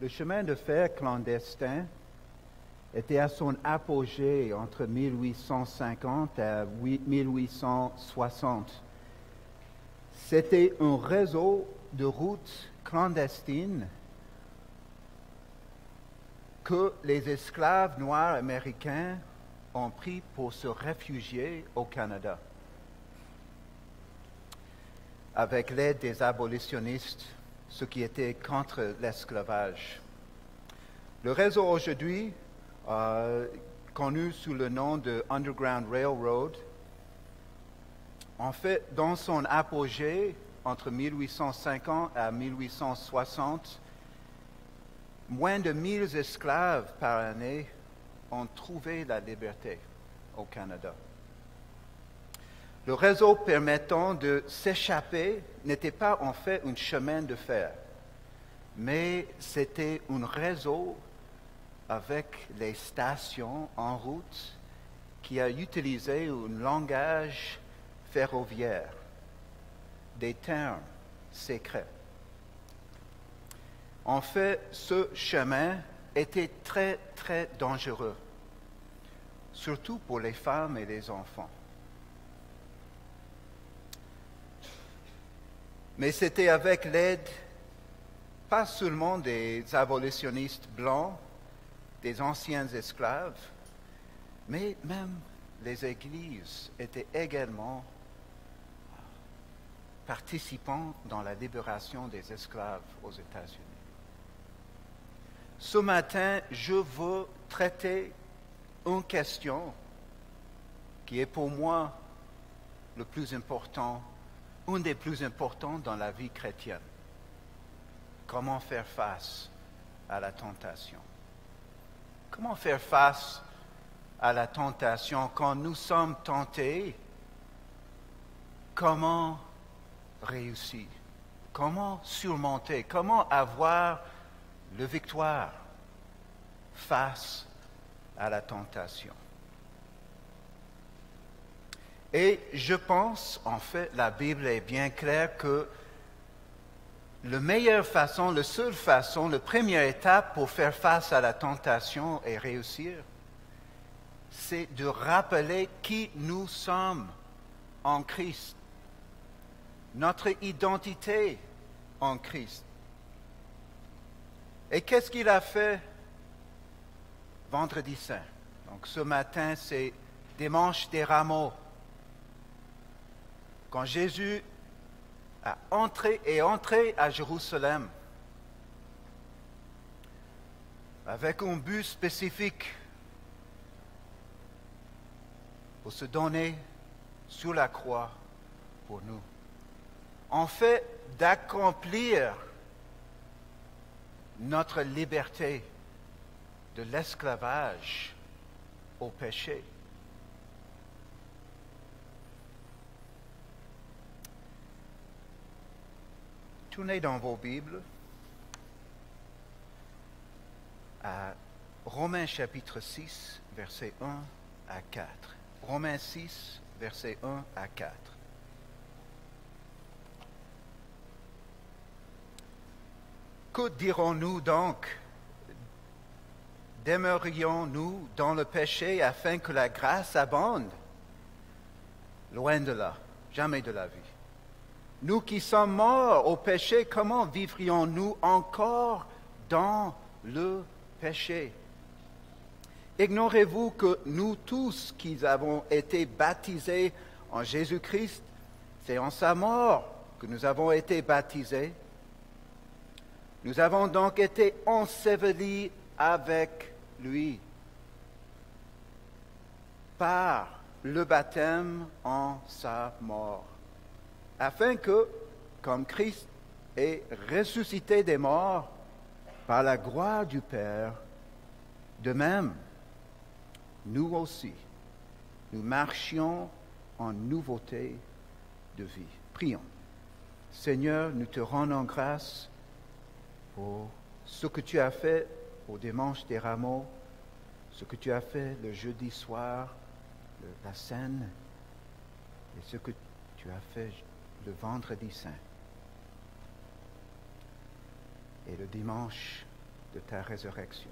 Le chemin de fer clandestin était à son apogée entre 1850 et 1860. C'était un réseau de routes clandestines que les esclaves noirs américains ont pris pour se réfugier au Canada, avec l'aide des abolitionnistes, ceux qui étaient contre l'esclavage. Le réseau aujourd'hui, connu sous le nom de Underground Railroad, en fait, dans son apogée, entre 1850 et 1860, moins de 1000 esclaves par année ont trouvé la liberté au Canada. Le réseau permettant de s'échapper n'était pas en fait un chemin de fer, mais c'était un réseau avec les stations en route qui a utilisé un langage ferroviaire, des termes secrets. En fait, ce chemin était très, très dangereux, surtout pour les femmes et les enfants. Mais c'était avec l'aide, pas seulement des abolitionnistes blancs, des anciens esclaves, mais même les églises étaient également participants dans la libération des esclaves aux États-Unis. Ce matin, je veux traiter une question qui est pour moi le plus important, une des plus importantes dans la vie chrétienne. Comment faire face à la tentation? Comment faire face à la tentation quand nous sommes tentés? Comment réussir? Comment surmonter? Comment avoir la victoire face à la tentation? Et je pense, en fait, la Bible est bien claire que la meilleure façon, la seule façon, la première étape pour faire face à la tentation et réussir, c'est de rappeler qui nous sommes en Christ, notre identité en Christ. Et qu'est-ce qu'il a fait vendredi saint? Donc ce matin, c'est dimanche des rameaux. Quand Jésus est entré à Jérusalem avec un but spécifique pour se donner sur la croix pour nous. En fait, d'accomplir notre liberté de l'esclavage au péché. Tournez dans vos Bibles à Romains chapitre 6, versets 1 à 4. Romains 6, versets 1 à 4. Que dirons-nous donc? Demeurions-nous dans le péché afin que la grâce abonde? Loin de là, jamais de la vie. Nous qui sommes morts au péché, comment vivrions-nous encore dans le péché? Ignorez-vous que nous tous qui avons été baptisés en Jésus-Christ, c'est en sa mort que nous avons été baptisés? Nous avons donc été ensevelis avec lui par le baptême en sa mort, afin que, comme Christ est ressuscité des morts par la gloire du Père, de même, nous aussi, nous marchions en nouveauté de vie. Prions. Seigneur, nous te rendons grâce pour ce que tu as fait au dimanche des rameaux, ce que tu as fait le jeudi soir, la scène, et ce que tu as fait le vendredi saint. Et le dimanche de ta résurrection.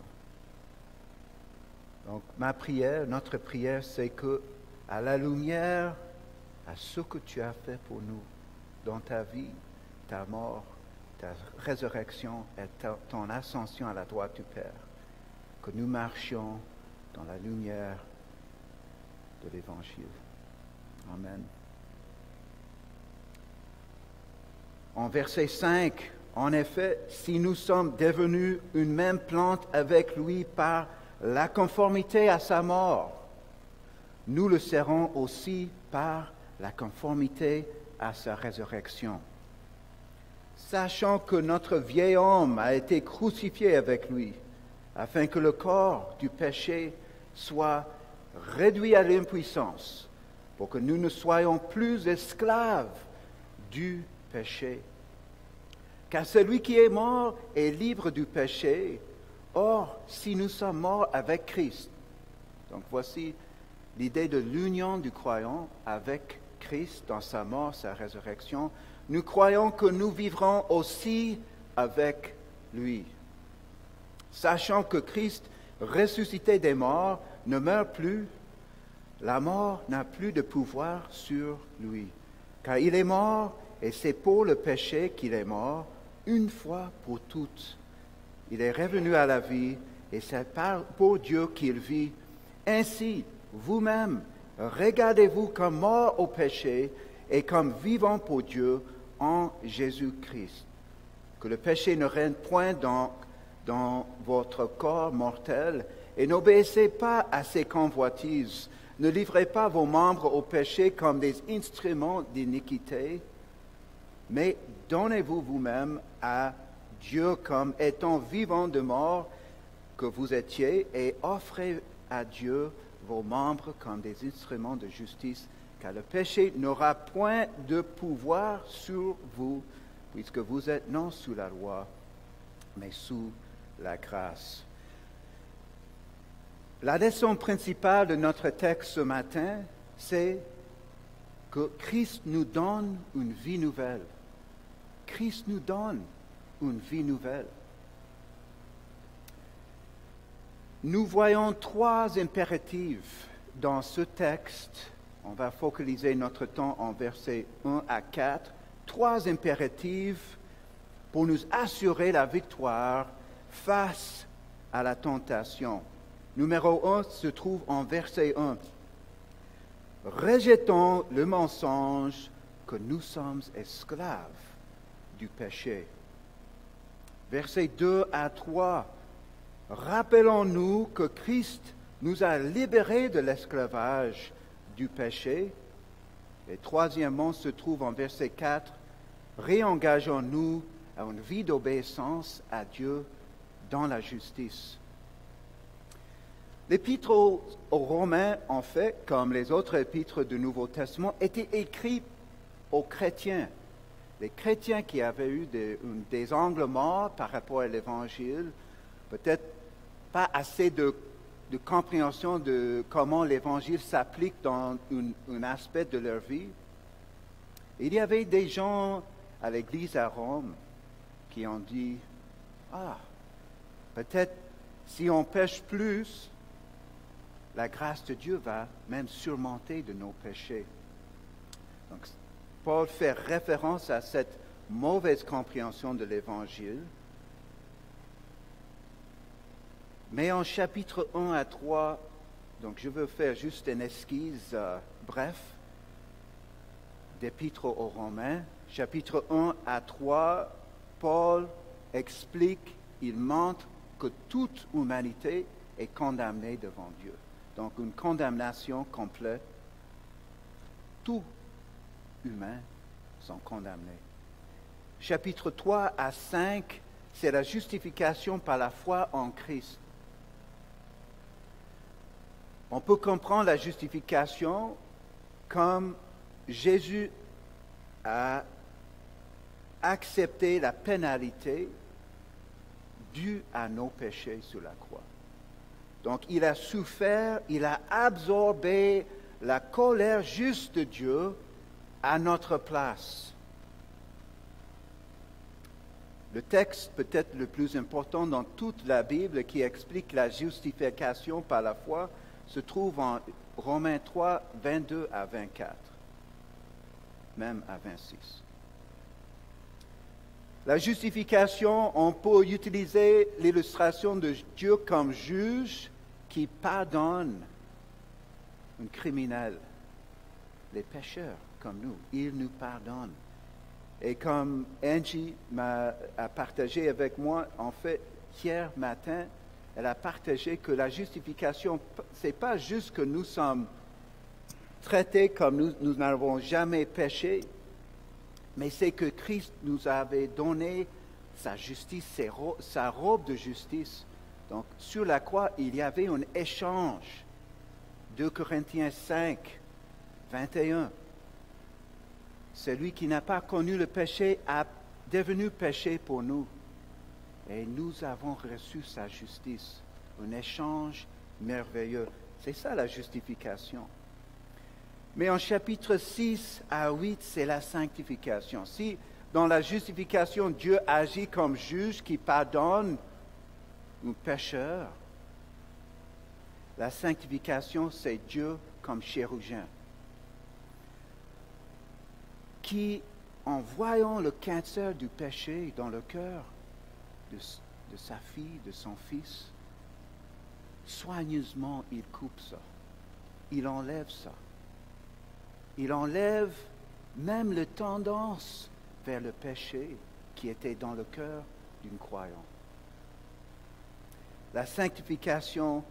Donc ma prière, notre prière, c'est que à la lumière, à ce que tu as fait pour nous dans ta vie, ta mort, ta résurrection et ton ascension à la droite du Père, que nous marchions dans la lumière de l'Évangile. Amen. En verset 5, en effet, si nous sommes devenus une même plante avec lui par la conformité à sa mort, nous le serons aussi par la conformité à sa résurrection. Sachant que notre vieil homme a été crucifié avec lui, afin que le corps du péché soit réduit à l'impuissance, pour que nous ne soyons plus esclaves du péché. Car celui qui est mort est libre du péché. Or, si nous sommes morts avec Christ, donc voici l'idée de l'union du croyant avec Christ dans sa mort, sa résurrection, nous croyons que nous vivrons aussi avec lui. Sachant que Christ, ressuscité des morts, ne meurt plus, la mort n'a plus de pouvoir sur lui. Car il est mort, et c'est pour le péché qu'il est mort, une fois pour toutes. Il est revenu à la vie, et c'est pour Dieu qu'il vit. Ainsi, vous-même, regardez-vous comme morts au péché et comme vivants pour Dieu en Jésus-Christ. Que le péché ne règne point dans votre corps mortel, et n'obéissez pas à ses convoitises. Ne livrez pas vos membres au péché comme des instruments d'iniquité, mais donnez-vous vous-même à Dieu comme étant vivants de mort que vous étiez, et offrez à Dieu vos membres comme des instruments de justice, car le péché n'aura point de pouvoir sur vous, puisque vous êtes non sous la loi, mais sous la grâce. La leçon principale de notre texte ce matin, c'est que Christ nous donne une vie nouvelle. Christ nous donne une vie nouvelle. Nous voyons trois impératifs dans ce texte. On va focaliser notre temps en versets 1 à 4. Trois impératifs pour nous assurer la victoire face à la tentation. Numéro 1 se trouve en verset 1. Rejetons le mensonge que nous sommes esclaves du péché. Versets 2 à 3. Rappelons-nous que Christ nous a libérés de l'esclavage du péché. Et troisièmement se trouve en verset 4. Réengageons-nous à une vie d'obéissance à Dieu dans la justice. L'épître aux Romains, en fait, comme les autres épîtres du Nouveau Testament, était écrit aux chrétiens. Les chrétiens qui avaient eu des angles morts par rapport à l'Évangile, peut-être pas assez de compréhension de comment l'Évangile s'applique dans un aspect de leur vie. Il y avait des gens à l'Église à Rome qui ont dit, peut-être si on pêche plus, la grâce de Dieu va même surmonter de nos péchés. Donc, Paul fait référence à cette mauvaise compréhension de l'Évangile. Mais en chapitre 1 à 3, donc je veux faire juste une esquisse bref d'Épître aux Romains. Chapitre 1 à 3, Paul explique, il montre que toute humanité est condamnée devant Dieu. Donc une condamnation complète. Tous humains sont condamnés. Chapitre 3 à 5, c'est la justification par la foi en Christ. On peut comprendre la justification comme Jésus a accepté la pénalité due à nos péchés sur la croix. Donc il a souffert, il a absorbé la colère juste de Dieu à notre place. Le texte peut-être le plus important dans toute la Bible qui explique la justification par la foi se trouve en Romains 3, 22 à 24, même à 26. La justification, on peut utiliser l'illustration de Dieu comme juge qui pardonne un criminel, les pécheurs comme nous. Il nous pardonne. Et comme Angie a partagé avec moi, en fait, hier matin, elle a partagé que la justification, ce n'est pas juste que nous sommes traités comme nous n'avons jamais péché, mais c'est que Christ nous avait donné sa justice, sa robe de justice. Donc, sur la croix, il y avait un échange. 2 Corinthiens 5, 21. Celui qui n'a pas connu le péché a devenu péché pour nous. Et nous avons reçu sa justice. Un échange merveilleux. C'est ça la justification. Mais en chapitre 6 à 8, c'est la sanctification. Si dans la justification, Dieu agit comme juge qui pardonne un pécheur, la sanctification, c'est Dieu comme chirurgien qui, en voyant le cancer du péché dans le cœur de sa fille, de son fils, soigneusement, il coupe ça. Il enlève ça. Il enlève même la tendance vers le péché qui était dans le cœur d'une croyante. La sanctification,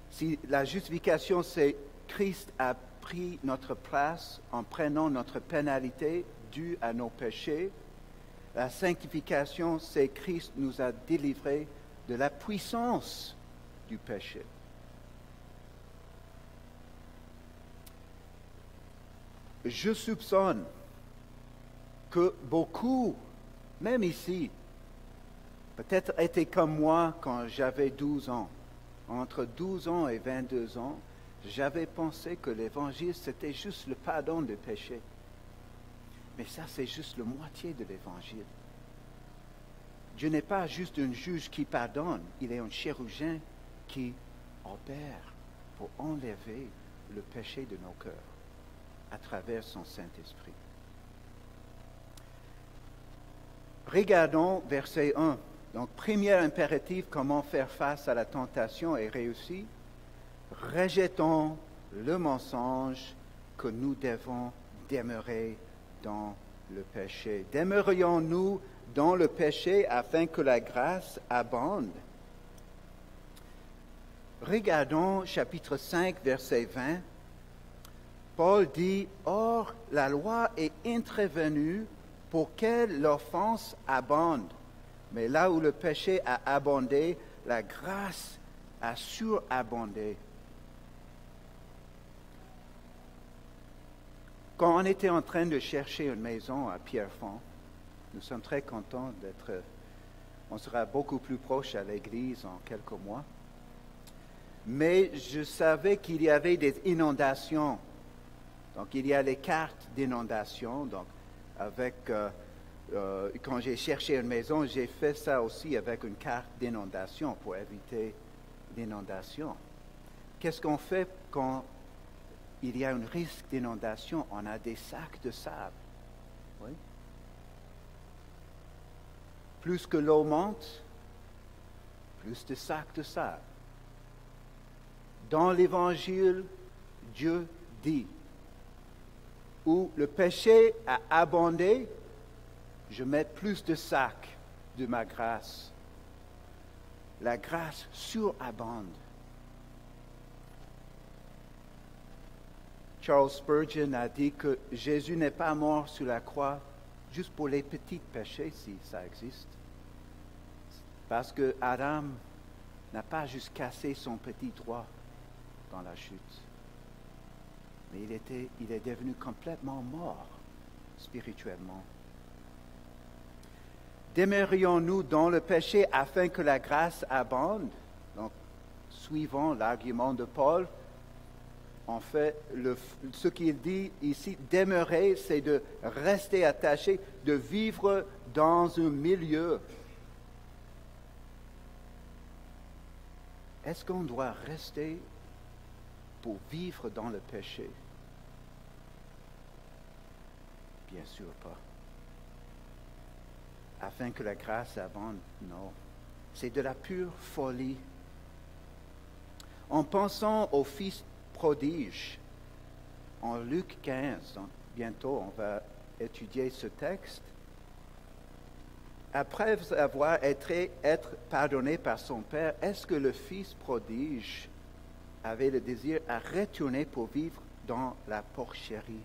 si la justification, c'est Christ a pris notre place en prenant notre pénalité due à nos péchés. La sanctification, c'est Christ nous a délivrés de la puissance du péché. Je soupçonne que beaucoup, même ici, peut-être étaient comme moi quand j'avais 12 ans. Entre 12 ans et 22 ans, j'avais pensé que l'Évangile, c'était juste le pardon des péchés. Mais ça, c'est juste la moitié de l'Évangile. Dieu n'est pas juste un juge qui pardonne, il est un chirurgien qui opère pour enlever le péché de nos cœurs à travers son Saint-Esprit. Regardons verset 1. Donc, premier impératif, comment faire face à la tentation et réussir. Rejetons le mensonge que nous devons demeurer dans le péché. Demeurions-nous dans le péché afin que la grâce abonde. Regardons chapitre 5, verset 20. Paul dit, « Or, la loi est intervenue pour que l'offense abonde. Mais là où le péché a abondé, la grâce a surabondé. » Quand on était en train de chercher une maison à Pierrefonds, nous sommes très contents d'être... On sera beaucoup plus proche à l'église en quelques mois. Mais je savais qu'il y avait des inondations. Donc, il y a les cartes d'inondation. Donc, quand j'ai cherché une maison, j'ai fait ça aussi avec une carte d'inondation pour éviter l'inondation. Qu'est-ce qu'on fait quand il y a un risque d'inondation? On a des sacs de sable. Oui. Plus que l'eau monte, plus de sacs de sable. Dans l'Évangile, Dieu dit, où le péché a abondé, je mets plus de sacs de ma grâce. La grâce surabonde. Charles Spurgeon a dit que Jésus n'est pas mort sur la croix juste pour les petits péchés, si ça existe. Parce que Adam n'a pas juste cassé son petit doigt dans la chute. Mais il est devenu complètement mort spirituellement. Demeurions-nous dans le péché afin que la grâce abonde? Donc, suivant l'argument de Paul, en fait, ce qu'il dit ici, demeurer, c'est de rester attaché, de vivre dans un milieu, est-ce qu'on doit rester pour vivre dans le péché? Bien sûr pas. Afin que la grâce abonde, non. C'est de la pure folie. En pensant au Fils prodige, en Luc 15, donc bientôt on va étudier ce texte, après avoir été pardonné par son Père, est-ce que le Fils prodige avait le désir à retourner pour vivre dans la porcherie?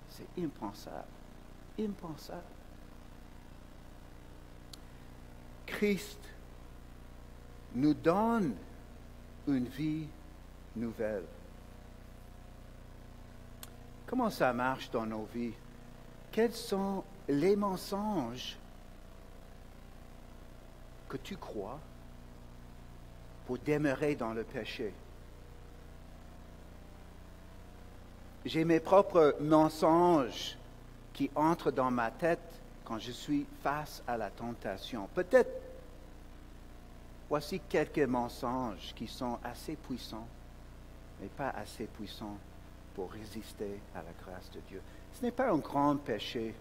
C'est impensable. Impensable. Christ nous donne une vie nouvelle. Comment ça marche dans nos vies? Quels sont les mensonges que tu crois pour demeurer dans le péché? J'ai mes propres mensonges qui entrent dans ma tête quand je suis face à la tentation. Peut-être, voici quelques mensonges qui sont assez puissants, mais pas assez puissants pour résister à la grâce de Dieu. Ce n'est pas un grand péché.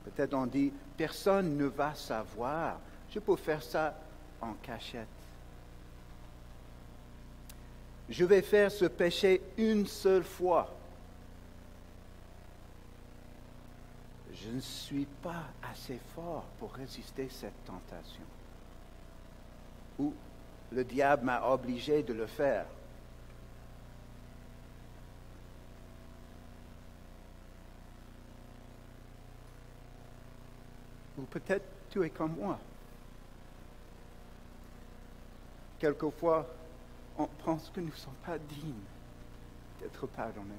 Peut-être on dit, personne ne va savoir. Je peux faire ça en cachette. Je vais faire ce péché une seule fois. Je ne suis pas assez fort pour résister à cette tentation. Ou le diable m'a obligé de le faire. Ou peut-être tu es comme moi. Quelquefois, on pense que nous ne sommes pas dignes d'être pardonnés.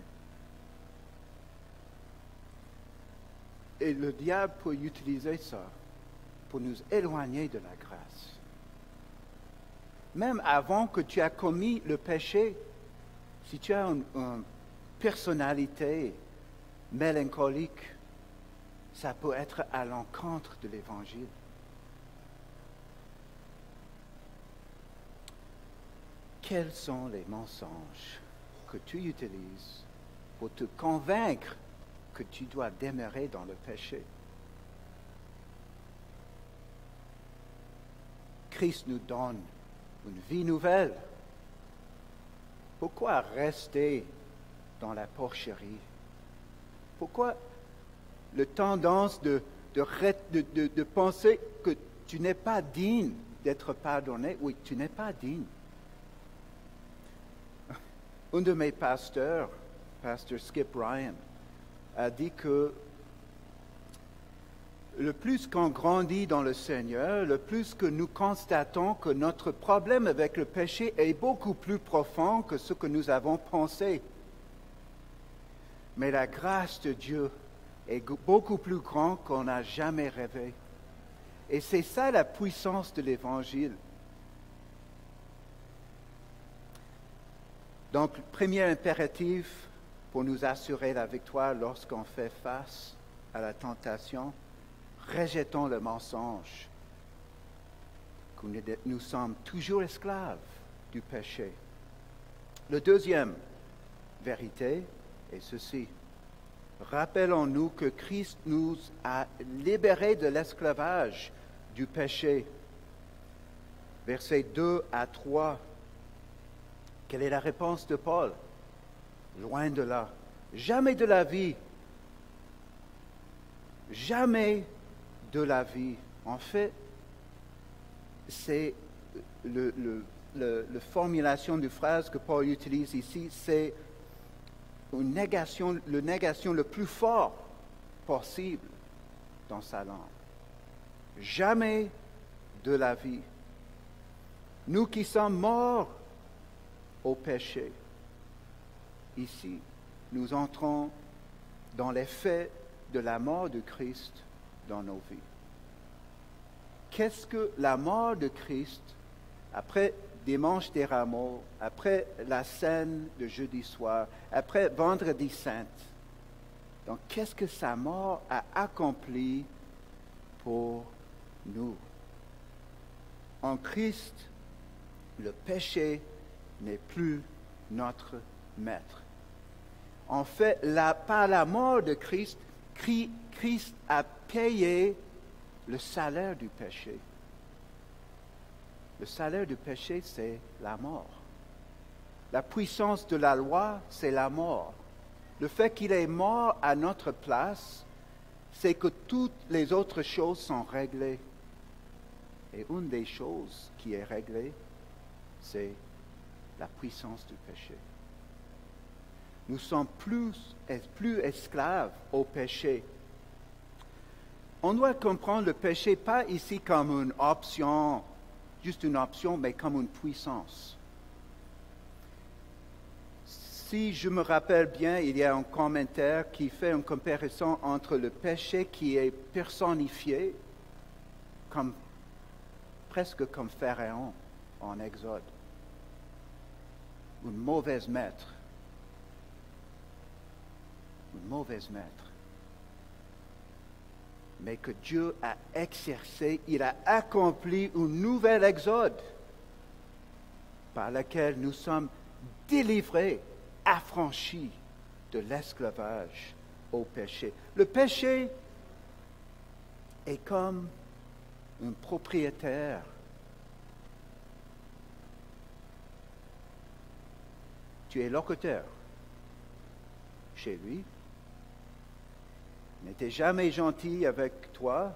Et le diable peut utiliser ça pour nous éloigner de la grâce. Même avant que tu aies commis le péché, si tu as une personnalité mélancolique, ça peut être à l'encontre de l'Évangile. Quels sont les mensonges que tu utilises pour te convaincre que tu dois demeurer dans le péché? Christ nous donne une vie nouvelle. Pourquoi rester dans la porcherie? Pourquoi la tendance de penser que tu n'es pas digne d'être pardonné? Oui, tu n'es pas digne. Un de mes pasteurs, pasteur Skip Ryan, a dit que le plus qu'on grandit dans le Seigneur, le plus que nous constatons que notre problème avec le péché est beaucoup plus profond que ce que nous avons pensé. Mais la grâce de Dieu est beaucoup plus grande qu'on n'a jamais rêvé. Et c'est ça la puissance de l'Évangile. Donc, le premier impératif pour nous assurer la victoire lorsqu'on fait face à la tentation, rejetons le mensonge, que nous sommes toujours esclaves du péché. Le deuxième vérité est ceci. Rappelons-nous que Christ nous a libérés de l'esclavage du péché. Versets 2 à 3. Quelle est la réponse de Paul? Loin de là. Jamais de la vie. Jamais de la vie. En fait, c'est la formulation de phrase que Paul utilise ici, c'est une négation, la négation le plus fort possible dans sa langue. Jamais de la vie. Nous qui sommes morts au péché, ici, nous entrons dans les faits de la mort de Christ dans nos vies. Qu'est-ce que la mort de Christ, après Dimanche des Rameaux, après la scène de jeudi soir, après Vendredi Saint, Donc, qu'est-ce que sa mort a accompli pour nous? En Christ, le péché n'est plus notre maître. En fait, par la mort de Christ, Christ a payé le salaire du péché. Le salaire du péché, c'est la mort. La puissance de la loi, c'est la mort. Le fait qu'il est mort à notre place, c'est que toutes les autres choses sont réglées. Et une des choses qui est réglée, c'est la puissance du péché. Nous sommes plus esclaves au péché. On doit comprendre le péché pas ici comme une option, juste une option, mais comme une puissance. Si je me rappelle bien, il y a un commentaire qui fait une comparaison entre le péché qui est personnifié, presque comme Pharaon en Exode, une mauvaise maître. Une mauvaise maître. Mais que Dieu a exercé, il a accompli une nouvelle exode par laquelle nous sommes délivrés, affranchis de l'esclavage au péché. Le péché est comme un propriétaire. Tu es locataire chez lui. Il n'était jamais gentil avec toi.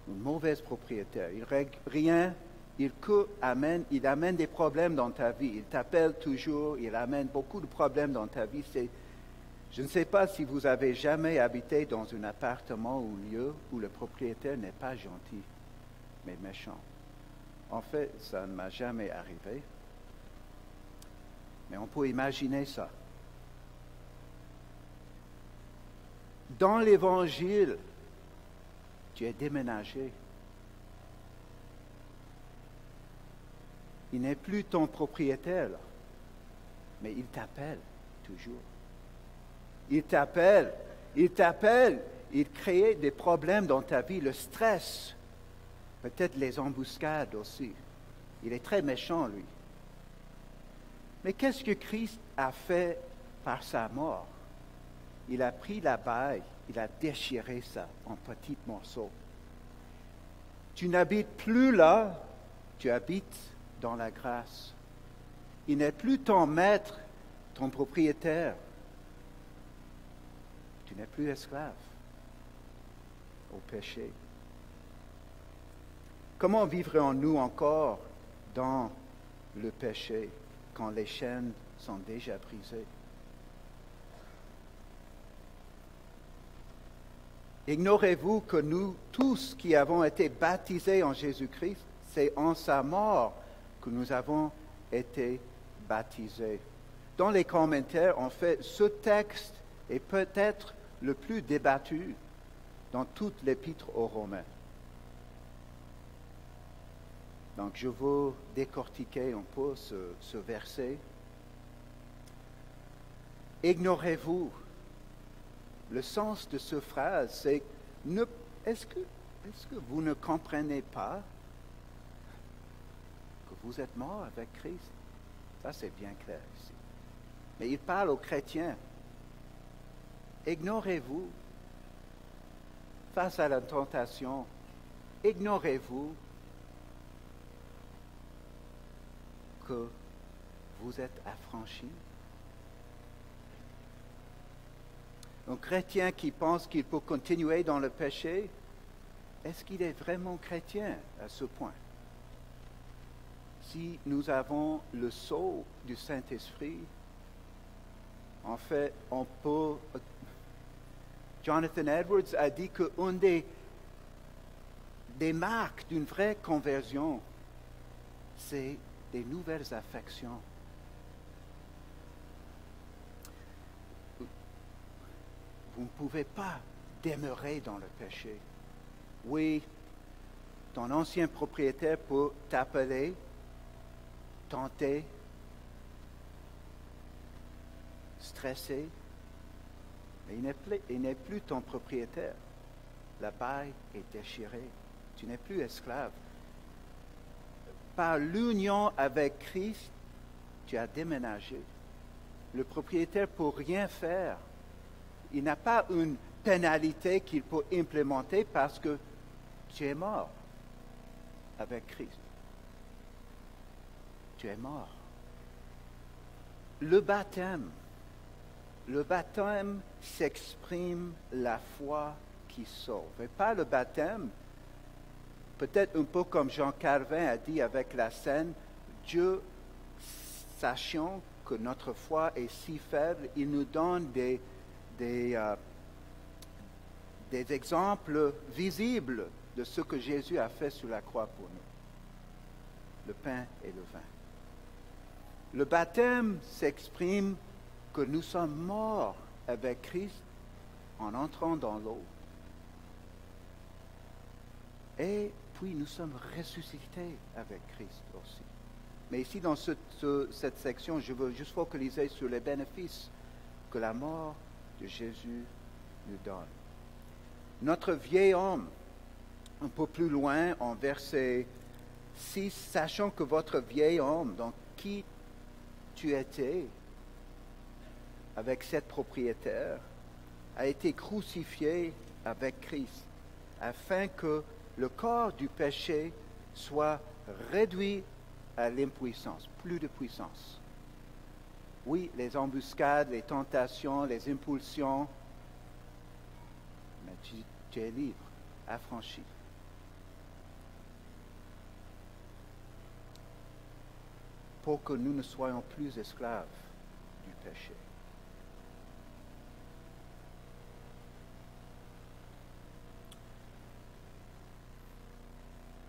Une mauvaise propriétaire. Il règle rien. Il amène des problèmes dans ta vie. Il t'appelle toujours. Il amène beaucoup de problèmes dans ta vie. Je ne sais pas si vous avez jamais habité dans un appartement ou un lieu où le propriétaire n'est pas gentil, mais méchant. En fait, ça ne m'a jamais arrivé. Mais on peut imaginer ça. Dans l'Évangile, tu es déménagé. Il n'est plus ton propriétaire, là, mais il t'appelle toujours. Il t'appelle, il crée des problèmes dans ta vie, le stress, peut-être les embuscades aussi. Il est très méchant, lui. Mais qu'est-ce que Christ a fait par sa mort? Il a pris la paille, il a déchiré ça en petits morceaux. Tu n'habites plus là, tu habites dans la grâce. Il n'est plus ton maître, ton propriétaire. Tu n'es plus esclave au péché. Comment vivrons-nous encore dans le péché quand les chaînes sont déjà brisées? Ignorez-vous que nous tous qui avons été baptisés en Jésus-Christ, c'est en sa mort que nous avons été baptisés. Dans les commentaires, en fait, ce texte est peut-être le plus débattu dans toute l'épître aux Romains. Donc, je veux décortiquer un peu ce verset. Ignorez-vous. Le sens de cette phrase, c'est est-ce que vous ne comprenez pas que vous êtes mort avec Christ? Ça, c'est bien clair ici. Mais il parle aux chrétiens. Ignorez-vous face à la tentation. Ignorez-vous que vous êtes affranchis. Un chrétien qui pense qu'il peut continuer dans le péché, est-ce qu'il est vraiment chrétien à ce point? Si nous avons le sceau du Saint-Esprit, en fait, on peut... Jonathan Edwards a dit qu'une des marques d'une vraie conversion, c'est des nouvelles affections. Vous ne pouvez pas demeurer dans le péché. Oui, ton ancien propriétaire peut t'appeler, tenter, stresser, Mais il n'est plus ton propriétaire. La baille est déchirée. Tu n'es plus esclave. Par l'union avec Christ, tu as déménagé. Le propriétaire ne peut rien faire. Il n'a pas une pénalité qu'il peut implémenter parce que tu es mort avec Christ. Tu es mort. Le baptême s'exprime la foi qui sauve. Et pas le baptême, peut-être un peu comme Jean Calvin a dit avec la scène, Dieu, sachant que notre foi est si faible, il nous donne des exemples visibles de ce que Jésus a fait sur la croix pour nous. Le pain et le vin. Le baptême s'exprime que nous sommes morts avec Christ en entrant dans l'eau. Et puis nous sommes ressuscités avec Christ aussi. Mais ici, dans cette section, je veux juste focaliser sur les bénéfices que la mort de Jésus nous donne. Notre vieil homme, un peu plus loin, en verset 6, sachant que votre vieil homme, donc qui tu étais avec cette propriétaire, a été crucifié avec Christ, afin que le corps du péché soit réduit à l'impuissance, plus de puissance. Oui, les embuscades, les tentations, les impulsions, mais tu es libre, affranchi. Pour que nous ne soyons plus esclaves du péché.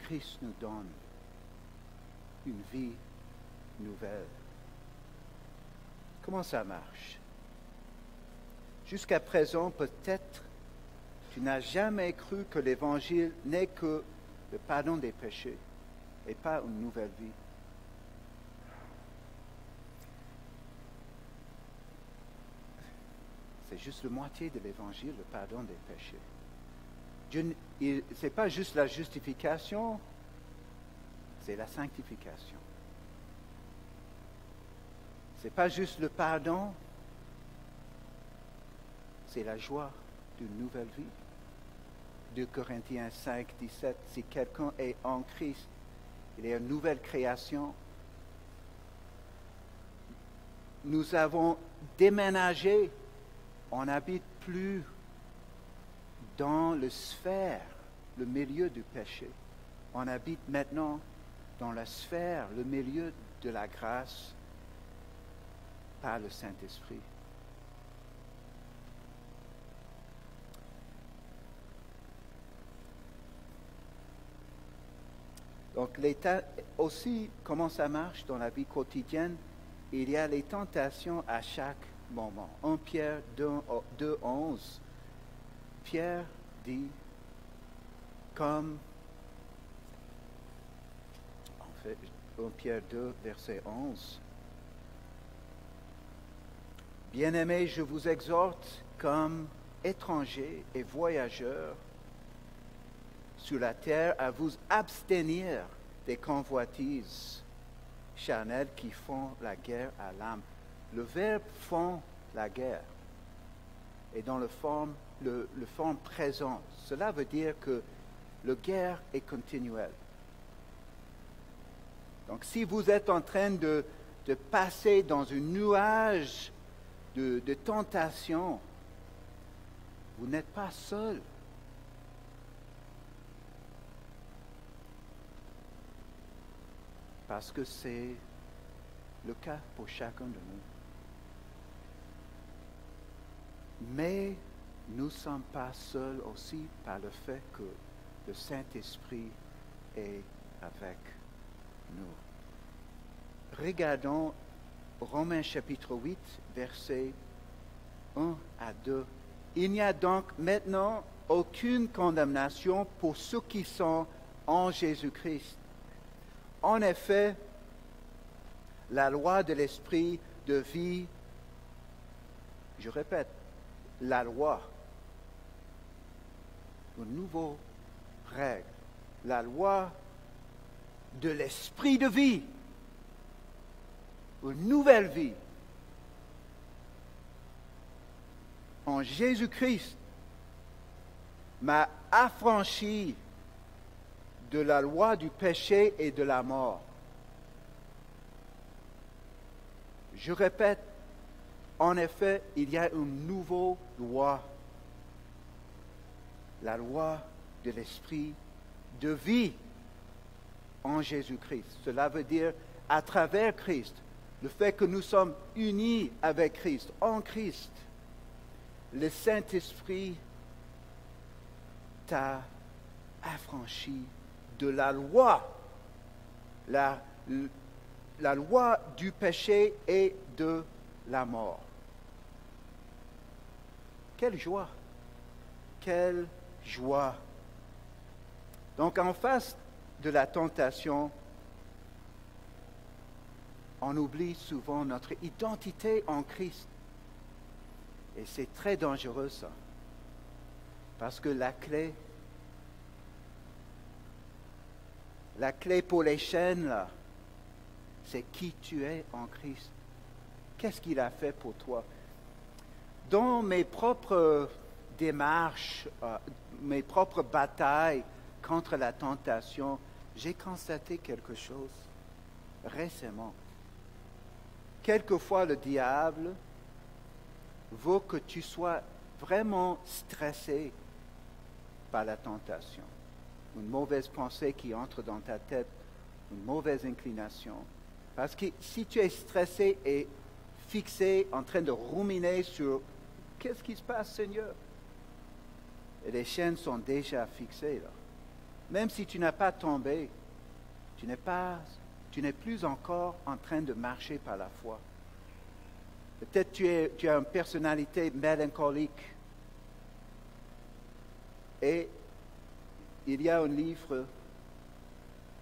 Christ nous donne une vie nouvelle. Comment ça marche? Jusqu'à présent, peut-être, tu n'as jamais cru que l'Évangile n'est que le pardon des péchés et pas une nouvelle vie. C'est juste la moitié de l'Évangile, le pardon des péchés. Ce n'est pas juste la justification, c'est la sanctification. Ce n'est pas juste le pardon, c'est la joie d'une nouvelle vie. 2 Corinthiens 5, 17, si quelqu'un est en Christ, il est une nouvelle création. Nous avons déménagé, on n'habite plus dans la sphère, le milieu du péché. On habite maintenant dans la sphère, le milieu de la grâce par le Saint-Esprit. Donc, aussi, comment ça marche dans la vie quotidienne? Il y a les tentations à chaque moment. 1 Pierre 2, 11. Pierre dit, comme, en fait, 1 Pierre 2, verset 11, « Bien-aimés, je vous exhorte comme étrangers et voyageurs sur la terre à vous abstenir des convoitises charnelles qui font la guerre à l'âme. » Le verbe « font la guerre » est dans le forme présent. Cela veut dire que la guerre est continuelle. Donc si vous êtes en train de passer dans un nuage de tentation, vous n'êtes pas seul. Parce que c'est le cas pour chacun de nous. Mais nous ne sommes pas seuls aussi par le fait que le Saint-Esprit est avec nous. Regardons Romains chapitre 8, versets 1 à 2. Il n'y a donc maintenant aucune condamnation pour ceux qui sont en Jésus-Christ. En effet, la loi de l'esprit de vie, je répète, la loi, une nouvelle règle, la loi de l'esprit de vie, une nouvelle vie. En Jésus-Christ m'a affranchi de la loi du péché et de la mort. Je répète, en effet, il y a une nouvelle loi, la loi de l'esprit de vie en Jésus-Christ. Cela veut dire, à travers Christ, le fait que nous sommes unis avec Christ, en Christ, le Saint-Esprit t'a affranchi de la loi, la loi du péché et de la mort. Quelle joie! Quelle joie! Donc, en face de la tentation, on oublie souvent notre identité en Christ. Et c'est très dangereux, ça. Parce que la clé pour les chaînes, là, c'est qui tu es en Christ. Qu'est-ce qu'il a fait pour toi? Dans mes propres démarches, mes propres batailles contre la tentation, j'ai constaté quelque chose récemment. Quelquefois, le diable veut que tu sois vraiment stressé par la tentation. Une mauvaise pensée qui entre dans ta tête, une mauvaise inclination. Parce que si tu es stressé et fixé, en train de ruminer sur qu'est-ce qui se passe, Seigneur, et les chaînes sont déjà fixées là. Même si tu n'as pas tombé, tu n'es plus encore en train de marcher par la foi. Peut-être tu as une personnalité mélancolique. Et il y a un livre,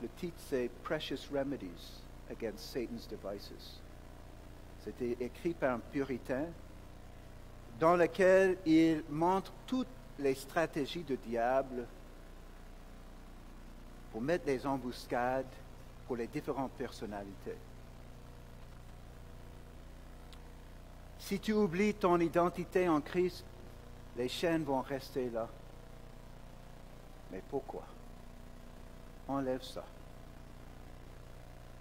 le titre c'est Precious Remedies Against Satan's Devices. C'était écrit par un puritain dans lequel il montre toutes les stratégies du diable pour mettre des embuscades pour les différentes personnalités. Si tu oublies ton identité en Christ, les chaînes vont rester là. Mais pourquoi? Enlève ça.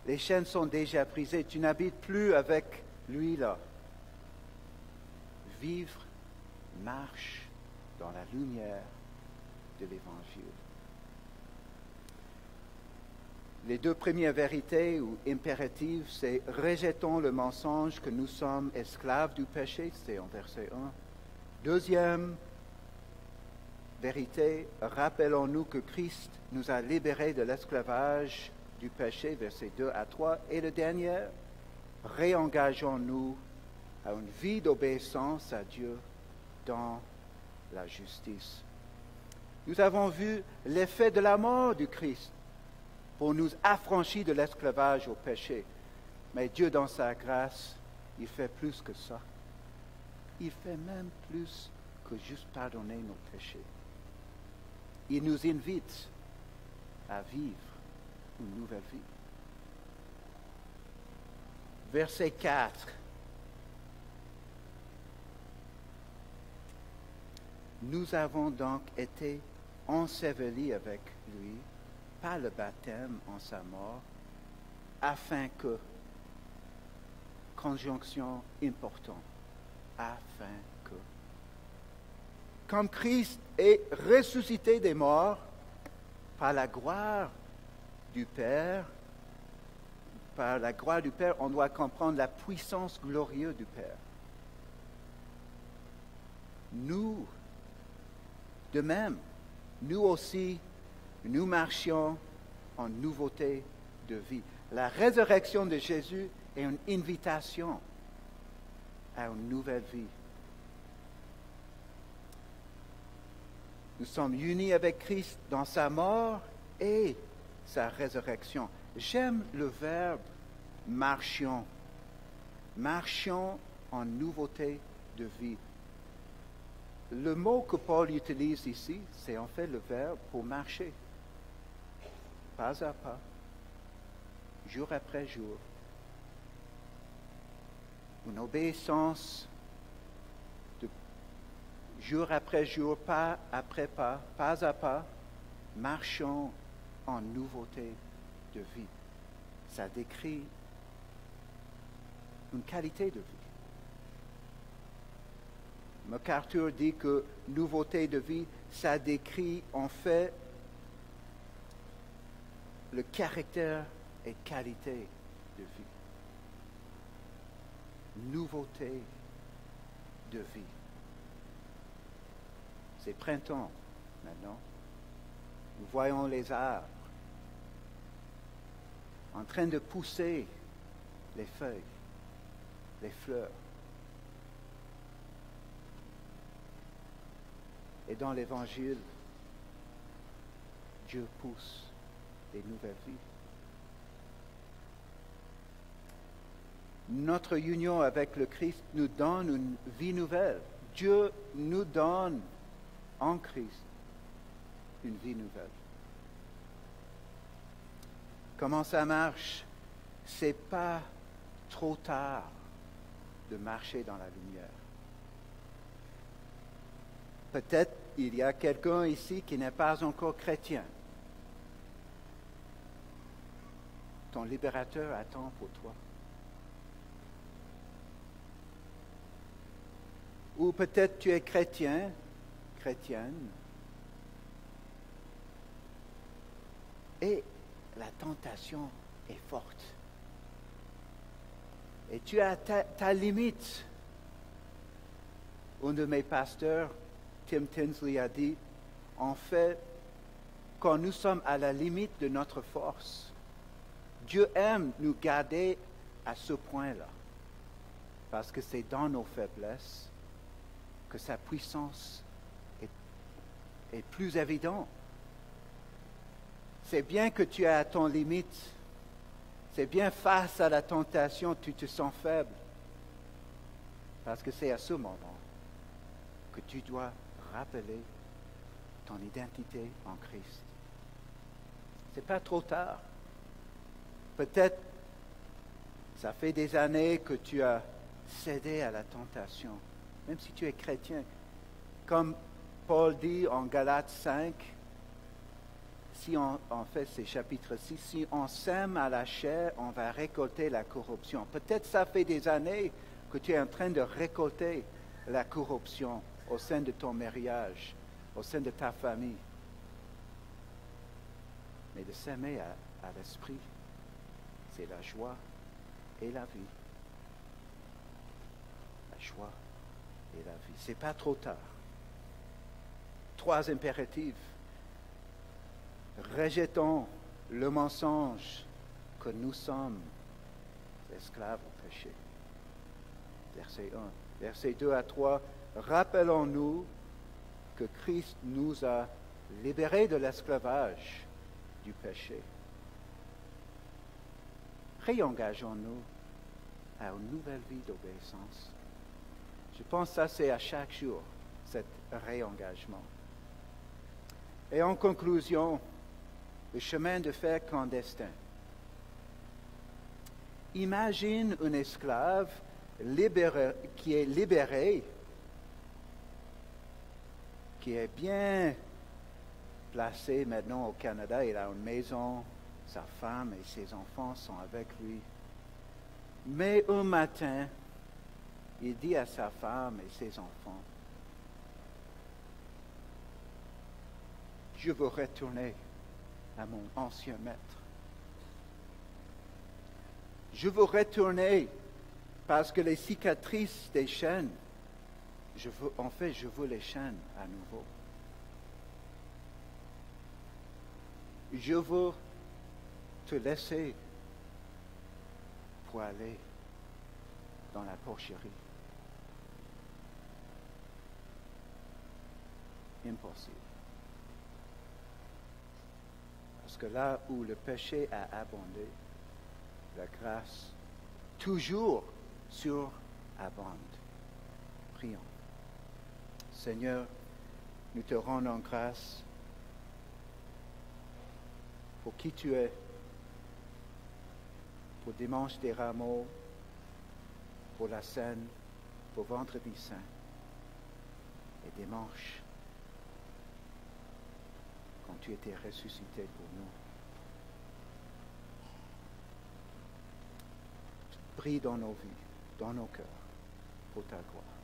Les chaînes sont déjà brisées. Tu n'habites plus avec lui là. Vivre, marche dans la lumière de l'Évangile. Les deux premières vérités ou impératives, c'est rejetons le mensonge que nous sommes esclaves du péché, c'est en verset 1. Deuxième vérité, rappelons-nous que Christ nous a libérés de l'esclavage du péché, versets 2 à 3. Et le dernier, réengageons-nous à une vie d'obéissance à Dieu dans la justice. Nous avons vu l'effet de la mort du Christ pour nous affranchir de l'esclavage au péché. Mais Dieu, dans sa grâce, il fait plus que ça. Il fait même plus que juste pardonner nos péchés. Il nous invite à vivre une nouvelle vie. Verset 4. Nous avons donc été ensevelis avec lui par le baptême en sa mort, afin que, conjonction importante, afin que, comme Christ est ressuscité des morts par la gloire du Père, on doit comprendre la puissance glorieuse du Père. Nous, de même, nous aussi, nous marchions en nouveauté de vie. La résurrection de Jésus est une invitation à une nouvelle vie. Nous sommes unis avec Christ dans sa mort et sa résurrection. J'aime le verbe marchions. Marchions en nouveauté de vie. le mot que Paul utilise ici, c'est en fait le verbe pour marcher, pas à pas, jour après jour. Une obéissance de jour après jour, pas après pas à pas, marchons en nouveauté de vie. Ça décrit une qualité de vie. MacArthur dit que nouveauté de vie, ça décrit en fait le caractère et qualité de vie. Nouveauté de vie. C'est printemps maintenant. Nous voyons les arbres en train de pousser les feuilles, les fleurs. Et dans l'Évangile, Dieu pousse des nouvelles vies. Notre union avec le Christ nous donne une vie nouvelle. Dieu nous donne en Christ une vie nouvelle. Comment ça marche? C'est pas trop tard de marcher dans la lumière. Peut-être il y a quelqu'un ici qui n'est pas encore chrétien. Ton libérateur attend pour toi. Ou peut-être tu es chrétien, chrétienne, et la tentation est forte. Et tu as ta limite. Un de mes pasteurs, Tim Tinsley, a dit, en fait, quand nous sommes à la limite de notre force, Dieu aime nous garder à ce point-là. Parce que c'est dans nos faiblesses que sa puissance est plus évidente. C'est bien que tu es à ton limite. C'est bien face à la tentation, tu te sens faible. Parce que c'est à ce moment que tu dois rappeler ton identité en Christ. C'est pas trop tard. Peut-être, ça fait des années que tu as cédé à la tentation, même si tu es chrétien. Comme Paul dit en Galates 5, si on fait ces chapitres 6, si on sème à la chair, on va récolter la corruption. Peut-être ça fait des années que tu es en train de récolter la corruption au sein de ton mariage, au sein de ta famille. Mais de s'aimer à l'esprit, c'est la joie et la vie. La joie et la vie. C'est pas trop tard. 3 impératifs. Rejetons le mensonge que nous sommes esclaves au péché. Verset 1. Verset 2 à 3. Rappelons-nous que Christ nous a libérés de l'esclavage du péché. Réengageons-nous à une nouvelle vie d'obéissance. Je pense que ça, c'est à chaque jour, cet réengagement. Et en conclusion, le chemin de fer clandestin. Imagine un esclave qui est libéré, qui est bien placé maintenant au Canada. Il a une maison, sa femme et ses enfants sont avec lui. Mais un matin, il dit à sa femme et ses enfants, « Je veux retourner à mon ancien maître. Je veux retourner parce que les cicatrices des chaînes, je veux les chaînes à nouveau. Je veux te laisser pour aller dans la porcherie. Impossible. Parce que là où le péché a abondé, la grâce toujours surabonde. Prions. Seigneur, nous te rendons grâce pour qui tu es, pour Dimanche des Rameaux, pour la Seine, pour Vendredi Saint et Dimanche, quand tu étais ressuscité pour nous. Brille dans nos vies, dans nos cœurs, pour ta gloire.